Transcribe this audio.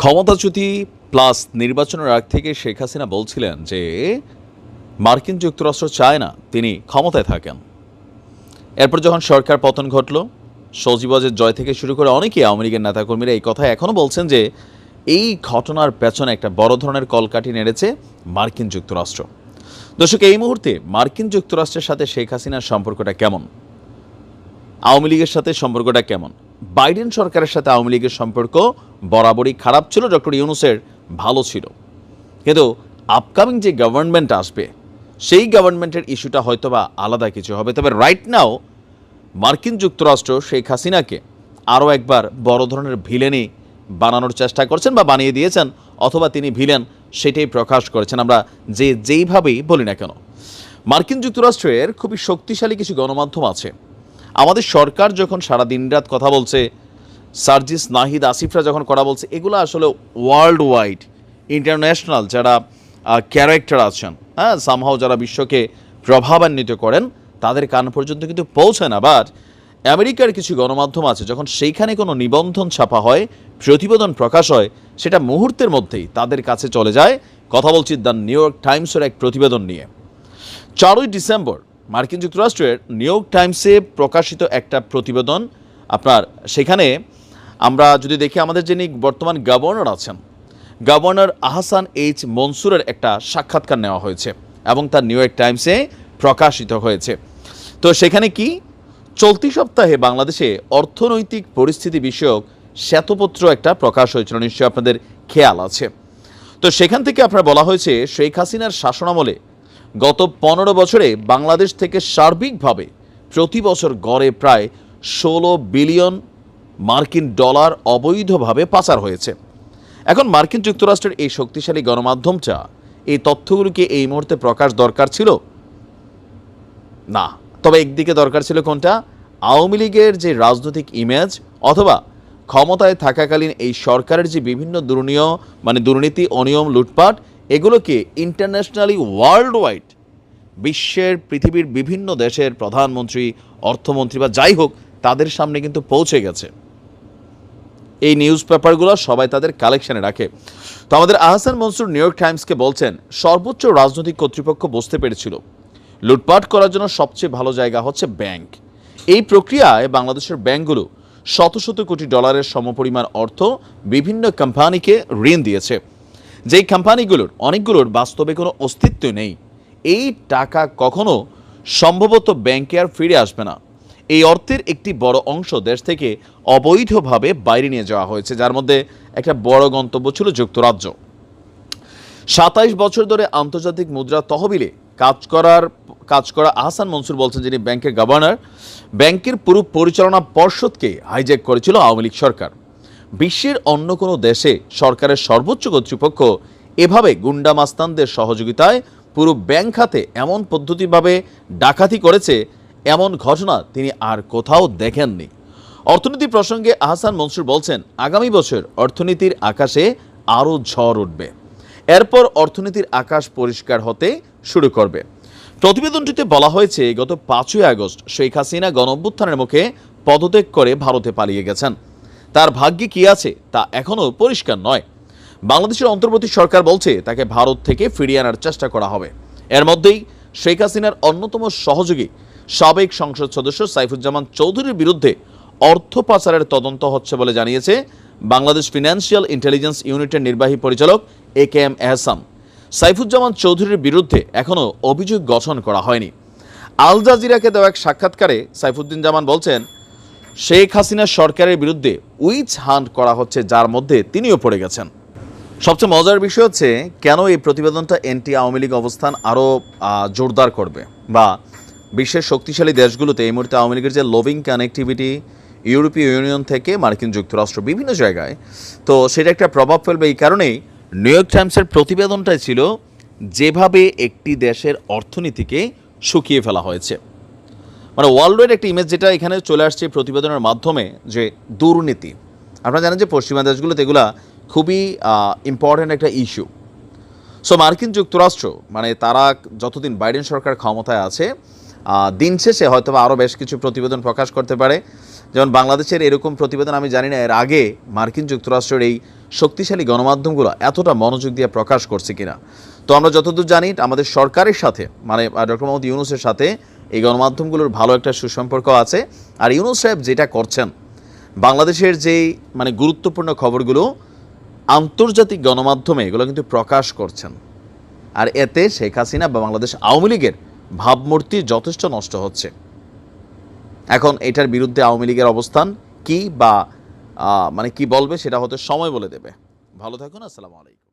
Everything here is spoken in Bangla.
ক্ষমতাচ্যুতি প্লাস নির্বাচনের আগ থেকে শেখ হাসিনা বলছিলেন যে মার্কিন যুক্তরাষ্ট্র চায় না তিনি ক্ষমতায় থাকেন। এরপর যখন সরকার পতন ঘটল, সজীবজের জয় থেকে শুরু করে অনেকেই আওয়ামী লীগের নেতাকর্মীরা এই কথা এখনও বলছেন যে এই ঘটনার পেছনে একটা বড় ধরনের কলকাঠি নেড়েছে মার্কিন যুক্তরাষ্ট্র। দর্শক, এই মুহূর্তে মার্কিন যুক্তরাষ্ট্রের সাথে শেখ হাসিনার সম্পর্কটা কেমন, আওয়ামী লীগের সাথে সম্পর্কটা কেমন? বাইডেন সরকারের সাথে আওয়ামী লীগের সম্পর্ক বরাবরই খারাপ ছিল, ডক্টর ইউনূসের ভালো ছিল। কিন্তু আপকামিং যে গভর্নমেন্ট আসবে সেই গভর্নমেন্টের ইস্যুটা হয়তোবা আলাদা কিছু হবে। তবে রাইট নাও মার্কিন যুক্তরাষ্ট্র শেখ হাসিনাকে আরও একবার বড় ধরনের ভিলেনই বানানোর চেষ্টা করছেন বা বানিয়ে দিয়েছেন, অথবা তিনি ভিলেন সেটাই প্রকাশ করেছেন। আমরা যেইভাবেই বলি না কেন, মার্কিন যুক্তরাষ্ট্রের খুবই শক্তিশালী কিছু গণমাধ্যম আছে। আমাদের সরকার যখন সারা দিনরাত কথা বলছে, সার্জিস নাহিদ আসিফরা যখন কথা বলছে, এগুলো আসলে ওয়ার্ল্ড ওয়াইড ইন্টারন্যাশনাল যারা ক্যারেক্টার আছেন, সামহাও যারা বিশ্বকে প্রভাবান্বিত করেন, তাদের কান পর্যন্ত কিন্তু পৌঁছায় না। বাট আমেরিকার কিছু গণমাধ্যম আছে, যখন সেইখানে কোনো নিবন্ধন ছাপা হয়, প্রতিবেদন প্রকাশ হয়, সেটা মুহূর্তের মধ্যেই তাদের কাছে চলে যায়। কথা বলছি দ্য নিউ ইয়র্ক টাইমসের এক প্রতিবেদন নিয়ে। 4ই ডিসেম্বর মার্কিন যুক্তরাষ্ট্রের নিউ ইয়র্ক টাইমসে প্রকাশিত একটা প্রতিবেদন। আপনার সেখানে আমরা যদি দেখি, আমাদের যিনি বর্তমান গভর্নর আছেন, গভর্নর আহসান এইচ মনসুরের একটা সাক্ষাৎকার নেওয়া হয়েছে এবং তার নিউ ইয়র্ক টাইমসে প্রকাশিত হয়েছে। তো সেখানে কি চলতি সপ্তাহে বাংলাদেশে অর্থনৈতিক পরিস্থিতি বিষয়ক শ্বেতপত্র একটা প্রকাশ হয়েছিল, নিশ্চয়ই আপনাদের খেয়াল আছে। তো সেখান থেকে আপনার বলা হয়েছে, শেখ হাসিনার শাসনামলে গত 15 বছরে বাংলাদেশ থেকে সার্বিকভাবে প্রতি বছর গড়ে প্রায় 16 বিলিয়ন মার্কিন ডলার অবৈধভাবে পাচার হয়েছে। এখন মার্কিন যুক্তরাষ্ট্রের এই শক্তিশালী গণমাধ্যমটা এই তথ্যগুলোকে এই মুহূর্তে প্রকাশ দরকার ছিল না। তবে একদিকে দরকার ছিল কোনটা? আওয়ামী লীগের যে রাজনৈতিক ইমেজ, অথবা ক্ষমতায় থাকাকালীন এই সরকারের যে বিভিন্ন দুর্নীতি, অনিয়ম, লুটপাট, এগুলোকে ইন্টারন্যাশনালি ওয়ার্ল্ড ওয়াইড বিশ্বের পৃথিবীর বিভিন্ন দেশের প্রধানমন্ত্রী, অর্থমন্ত্রী বা যাই হোক, তাদের সামনে কিন্তু পৌঁছে গেছে। এই নিউজ পেপারগুলো সবাই তাদের কালেকশনে রাখে। তো আমাদের আহসান মনসুর নিউ ইয়র্ক টাইমসকে বলছেন, সর্বোচ্চ রাজনৈতিক কর্তৃপক্ষ বুঝতে পেরেছিল লুটপাট করার জন্য সবচেয়ে ভালো জায়গা হচ্ছে ব্যাংক। এই প্রক্রিয়ায় বাংলাদেশের ব্যাংকগুলো শত শত কোটি ডলারের সমপরিমাণ অর্থ বিভিন্ন কোম্পানিকে ঋণ দিয়েছে, যেই কোম্পানিগুলোর অনেকগুলোর বাস্তবে কোনো অস্তিত্ব নেই। এই টাকা কখনো সম্ভবত ব্যাংকে আর ফিরে আসবে না। এই অর্থের একটি বড় অংশ দেশ থেকে অবৈধভাবে বাইরে নিয়ে যাওয়া হয়েছে, যার মধ্যে একটা বড় গন্তব্য ছিল যুক্তরাজ্য। 27 বছর ধরে আন্তর্জাতিক মুদ্রা তহবিলে কাজ করা আহসান মনসুর বলছেন, যিনি ব্যাংকের গভর্নর, ব্যাংকের পুরো পরিচালনা পর্ষদকে হাইজ্যাক করেছিল আওয়ামী লীগ সরকার। বিশ্বের অন্য কোনো দেশে সরকারের সর্বোচ্চ কর্তৃপক্ষ এভাবে গুন্ডা মাস্তানদের সহযোগিতায় পুরো ব্যাংক খাতে এমন পদ্ধতিভাবে ডাকাতি করেছে, এমন ঘটনা তিনি আর কোথাও দেখেননি। অর্থনীতি প্রসঙ্গে আহসান মনসুর বলছেন, আগামী বছর অর্থনীতির আকাশে আরও ঝড় উঠবে। এরপর অর্থনীতির আকাশ পরিষ্কার হতে শুরু করবে। প্রতিবেদনটিতে বলা হয়েছে, গত 5ই আগস্ট শেখ হাসিনা গণঅভ্যুত্থানের মুখে পদত্যাগ করে ভারতে পালিয়ে গেছেন। তার ভাগ্যে কি আছে তা এখনও পরিষ্কার নয়। বাংলাদেশের অন্তর্বর্তী সরকার বলছে তাকে ভারত থেকে ফিরিয়ে আনার চেষ্টা করা হবে। এর মধ্যেই শেখ হাসিনার অন্যতম সহযোগী সাবেক সংসদ সদস্য সাইফুজ্জামান চৌধুরীর বিরুদ্ধে অর্থ পাচারের তদন্ত হচ্ছে বলে জানিয়েছে বাংলাদেশ ফিনান্সিয়াল ইন্টেলিজেন্স ইউনিটের নির্বাহী পরিচালক AKM এহসান। সাইফুজ্জামান চৌধুরীর বিরুদ্ধে এখনও অভিযোগ গঠন করা হয়নি। আল জাজিরাকে দেওয়া এক সাক্ষাৎকারে সাইফুদ্দিন জামান বলছেন, শেখ হাসিনার সরকারের বিরুদ্ধে উইচ হান্ট করা হচ্ছে, যার মধ্যে তিনিও পড়ে গেছেন। সবচেয়ে মজার বিষয় হচ্ছে, কেন এই প্রতিবেদনটা এন্টি আওয়ামী লীগ অবস্থান আরও জোরদার করবে, বা বিশ্বের শক্তিশালী দেশগুলোতে এই মুহূর্তে আওয়ামী লীগের যে লবিং কানেক্টিভিটি ইউরোপীয় ইউনিয়ন থেকে মার্কিন যুক্তরাষ্ট্র বিভিন্ন জায়গায়, তো সেটা একটা প্রভাব ফেলবে। এই কারণেই নিউ ইয়র্ক টাইমসের প্রতিবেদনটাই ছিল যেভাবে একটি দেশের অর্থনীতিকে শুকিয়ে ফেলা হয়েছে, মানে ওয়ার্ল্ড ওয়াইড একটা ইমেজ যেটা এখানে চলে আসছে প্রতিবেদনের মাধ্যমে, যে দুর্নীতি। আপনারা জানেন যে পশ্চিমা দেশগুলোতে এগুলা খুবই ইম্পর্ট্যান্ট একটা ইস্যু। সো মার্কিন যুক্তরাষ্ট্র, মানে তারা যতদিন বাইডেন সরকার ক্ষমতায় আছে, দিন শেষে হয়তো আরও বেশ কিছু প্রতিবেদন প্রকাশ করতে পারে। যেমন বাংলাদেশের এরকম প্রতিবেদন আমি জানি না এর আগে মার্কিন যুক্তরাষ্ট্রের এই শক্তিশালী গণমাধ্যমগুলো এতটা মনোযোগ দিয়ে প্রকাশ করছে কিনা। তো আমরা যতদূর জানি আমাদের সরকারের সাথে মানে ডক্টর মোহাম্মদ ইউনূসের সাথে এই গণমাধ্যমগুলোর ভালো একটা সুসম্পর্ক আছে। আর ইউনূস সাহেব যেটা করছেন, বাংলাদেশের যেই মানে গুরুত্বপূর্ণ খবরগুলো আন্তর্জাতিক গণমাধ্যমে এগুলো কিন্তু প্রকাশ করছেন। আর এতে শেখ হাসিনা বা বাংলাদেশ আওয়ামী লীগের ভাবমূর্তি যথেষ্ট নষ্ট হচ্ছে। এখন এটার বিরুদ্ধে আওয়ামী লীগের অবস্থান কি বা মানে কি বলবে সেটা হয়তো সময় বলে দেবে। ভালো থাকুন, আসসালামু আলাইকুম।